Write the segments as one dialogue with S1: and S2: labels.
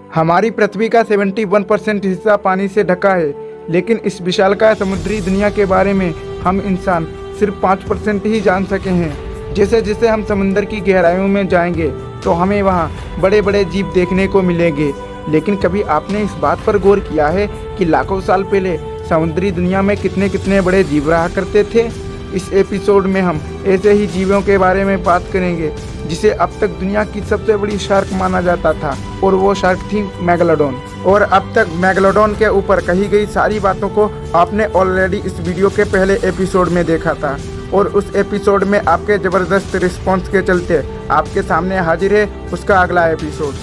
S1: हमारी पृथ्वी का 71% हिस्सा पानी से ढका है, लेकिन इस विशालकाय समुद्री दुनिया के बारे में हम इंसान सिर्फ 5% ही जान सके हैं। जैसे जैसे हम समंदर की गहराइयों में जाएंगे तो हमें वहाँ बड़े बड़े जीव देखने को मिलेंगे। लेकिन कभी आपने इस बात पर गौर किया है कि लाखों साल पहले समुद्री दुनिया में कितने कितने बड़े जीव रहा करते थे? इस एपिसोड में हम ऐसे ही जीवों के बारे में बात करेंगे जिसे अब तक दुनिया की सबसे बड़ी शार्क माना जाता था, और वो शार्क थी मेगालोडॉन। और अब तक मेगालोडॉन के ऊपर कही गई सारी बातों को आपने ऑलरेडी इस वीडियो के पहले एपिसोड में देखा था, और उस एपिसोड में आपके ज़बरदस्त रिस्पॉन्स के चलते आपके सामने हाजिर है उसका अगला एपिसोड।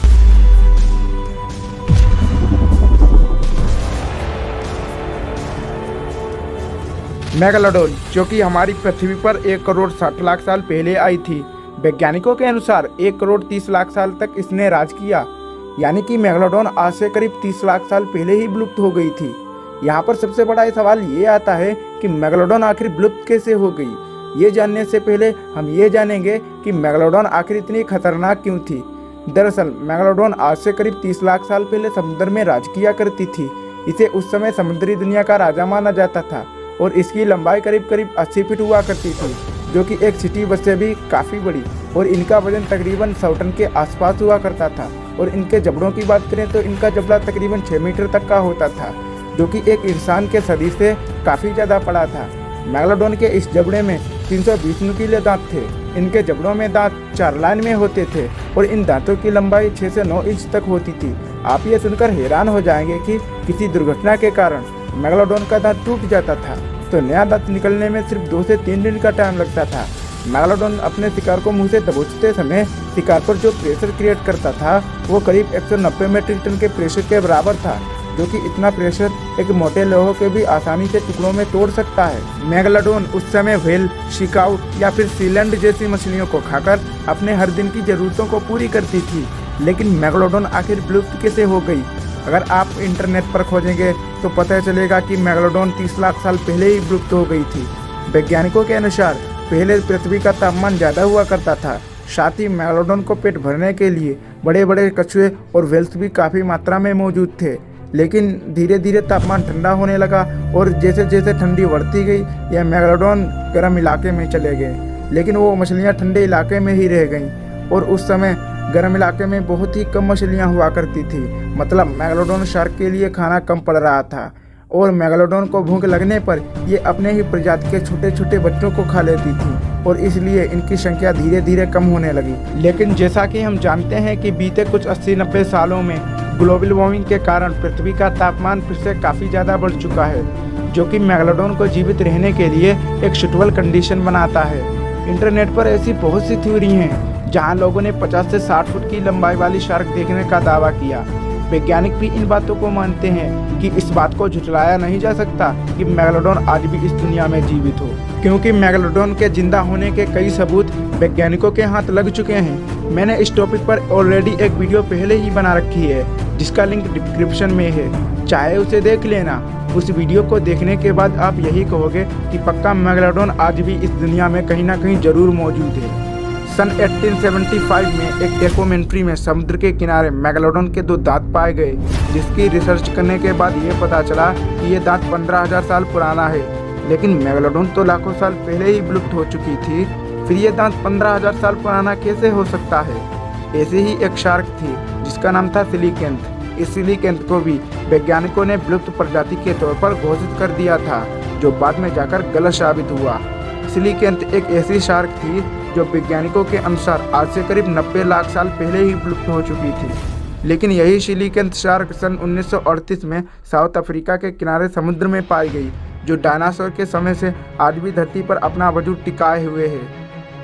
S1: मेगालोडॉन, जो कि हमारी पृथ्वी पर 1 करोड़ 60 लाख साल पहले आई थी। वैज्ञानिकों के अनुसार 1 करोड़ 30 लाख साल तक इसने राज किया, यानी कि मेगालोडॉन आज से करीब 30 लाख साल पहले ही विलुप्त हो गई थी। यहाँ पर सबसे बड़ा सवाल ये आता है कि मेगालोडॉन आखिर विलुप्त कैसे हो गई। ये जानने से पहले हम ये जानेंगे कि मेगालोडॉन आखिर इतनी खतरनाक क्यों थी। दरअसल मेगालोडॉन आज से करीब 30 लाख साल पहले समुद्र में राज किया करती थी। इसे उस समय समुद्री दुनिया का राजा माना जाता था, और इसकी लंबाई करीब 80 फीट हुआ करती थी, जो कि एक सिटी बस से भी काफ़ी बड़ी, और इनका वजन तकरीबन 100 टन के आसपास हुआ करता था। और इनके जबड़ों की बात करें तो इनका जबड़ा तकरीबन 6 मीटर तक का होता था, जो कि एक इंसान के सदिश से काफ़ी ज़्यादा बड़ा था। मेगालोडॉन के इस जबड़े में 320 नुकीले दांत थे। इनके जबड़ों में दांत 4 लाइन में होते थे, और इन दांतों की लंबाई 6 से 9 इंच तक होती थी। आप ये सुनकर हैरान हो जाएंगे कि किसी दुर्घटना के कारण मेगालोडॉन का दांत टूट जाता था तो नया दांत निकलने में सिर्फ 2 से 3 दिन का टाइम लगता था। मेगालोडॉन अपने शिकार को मुंह से दबोचते समय शिकार पर जो प्रेशर क्रिएट करता था वो करीब 190 मेट्रिक टन के प्रेशर के बराबर था, जो कि इतना प्रेशर एक मोटे लोहे के भी आसानी से टुकड़ों में तोड़ सकता है। मेगालोडॉन उस समय व्हेल, शिकाउट या फिर सीलैंड जैसी मछलियों को खाकर अपने हर दिन की जरूरतों को पूरी करती थी। लेकिन मेगालोडॉन आखिर विलुप्त कैसे हो गई? अगर आप इंटरनेट पर खोजेंगे तो पता चलेगा कि मेगालोडॉन 30 लाख साल पहले ही विलुप्त हो गई थी। वैज्ञानिकों के अनुसार पहले पृथ्वी का तापमान ज़्यादा हुआ करता था, साथ ही मेगालोडॉन को पेट भरने के लिए बड़े बड़े कछुए और व्हेल्स भी काफ़ी मात्रा में मौजूद थे। लेकिन धीरे धीरे तापमान ठंडा होने लगा, और जैसे जैसे ठंडी बढ़ती गई यह मेगालोडॉन गर्म इलाके में चले गए। लेकिन वो मछलियाँ ठंडे इलाके में ही रह गईं, और उस समय गर्म इलाके में बहुत ही कम मछलियाँ हुआ करती थी। मतलब मेगालोडॉन शार्क के लिए खाना कम पड़ रहा था, और मेगालोडॉन को भूख लगने पर ये अपने ही प्रजाति के छोटे छोटे बच्चों को खा लेती थी, और इसलिए इनकी संख्या धीरे धीरे कम होने लगी। लेकिन जैसा कि हम जानते हैं कि बीते कुछ 80-90 सालों में ग्लोबल वार्मिंग के कारण पृथ्वी का तापमान फिर से काफ़ी ज़्यादा बढ़ चुका है, जो कि मेगालोडॉन को जीवित रहने के लिए एक सूटेबल कंडीशन बनाता है। इंटरनेट पर ऐसी बहुत सी थ्योरी हैं जहां लोगों ने 50 से 60 फुट की लंबाई वाली शार्क देखने का दावा किया। वैज्ञानिक भी इन बातों को मानते हैं कि इस बात को झुठलाया नहीं जा सकता कि मेगालोडॉन आज भी इस दुनिया में जीवित हो, क्योंकि मेगालोडॉन के जिंदा होने के कई सबूत वैज्ञानिकों के हाथ लग चुके हैं। मैंने इस टॉपिक पर ऑलरेडी एक वीडियो पहले ही बना रखी है, जिसका लिंक डिस्क्रिप्शन में है, चाहे उसे देख लेना। उस वीडियो को देखने के बाद आप यही कहोगे कि पक्का मेगालोडॉन आज भी इस दुनिया में कहीं ना कहीं जरूर मौजूद है। सन 1875 में एक डॉक्यूमेंट्री में समुद्र के किनारे मेगालोडॉन के 2 दांत पाए गए, जिसकी रिसर्च करने के बाद ये पता चला कि ये दांत 15,000 साल पुराना है। लेकिन मेगालोडॉन तो लाखों साल पहले ही विलुप्त हो चुकी थी, फिर ये दांत 15,000 साल पुराना कैसे हो सकता है? ऐसे ही एक शार्क थी जिसका नाम था सिलिकेंथ। इस सिलिकेंथ को भी वैज्ञानिकों ने विलुप्त प्रजाति के तौर पर घोषित कर दिया था, जो बाद में जाकर गलत साबित हुआ। सिलिकेंथ एक ऐसी शार्क थी जो वैज्ञानिकों के अनुसार आज से करीब 90 लाख साल पहले ही विलुप्त हो चुकी थी। लेकिन यही सिलिकेंथ शार्क सन 1938 में साउथ अफ्रीका के किनारे समुद्र में पाई गई, जो डायनासोर के समय से आज भी धरती पर अपना वजूद टिकाए हुए है।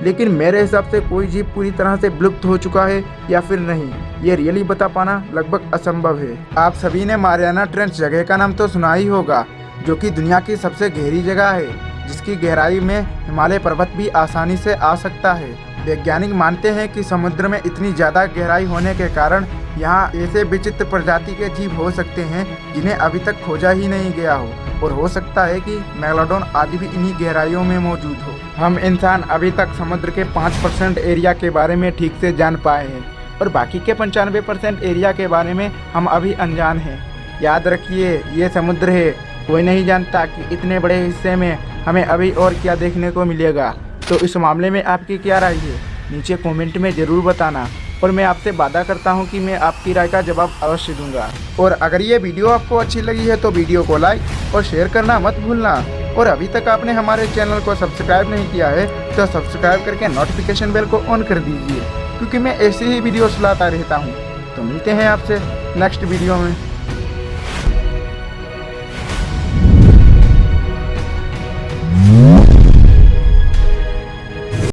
S1: लेकिन मेरे हिसाब से कोई जीव पूरी तरह से विलुप्त हो चुका है या फिर नहीं, ये रियली बता पाना लगभग असंभव है। आप सभी ने मारियाना ट्रेंच जगह का नाम तो सुना ही होगा, जो कि दुनिया की सबसे गहरी जगह है, जिसकी गहराई में हिमालय पर्वत भी आसानी से आ सकता है। वैज्ञानिक मानते हैं कि समुद्र में इतनी ज़्यादा गहराई होने के कारण यहाँ ऐसे विचित्र प्रजाति के जीव हो सकते हैं जिन्हें अभी तक खोजा ही नहीं गया हो, और हो सकता है कि मेगालोडॉन आज भी इन्हीं गहराइयों में मौजूद हो। हम इंसान अभी तक समुद्र के 5% एरिया के बारे में ठीक से जान पाए हैं, और बाकी के 95% एरिया के बारे में हम अभी अनजान हैं। याद रखिए, ये समुद्र है, कोई नहीं जानता कि इतने बड़े हिस्से में हमें अभी और क्या देखने को मिलेगा। तो इस मामले में आपकी क्या राय है, नीचे कमेंट में ज़रूर बताना और मैं आपसे वादा करता हूं कि मैं आपकी राय का जवाब अवश्य दूंगा। और अगर ये वीडियो आपको अच्छी लगी है तो वीडियो को लाइक और शेयर करना मत भूलना। और अभी तक आपने हमारे चैनल को सब्सक्राइब नहीं किया है तो सब्सक्राइब करके नोटिफिकेशन बेल को ऑन कर दीजिए, क्योंकि मैं ऐसे ही वीडियोस लाता रहता हूँ। तो मिलते हैं आपसे नेक्स्ट वीडियो में।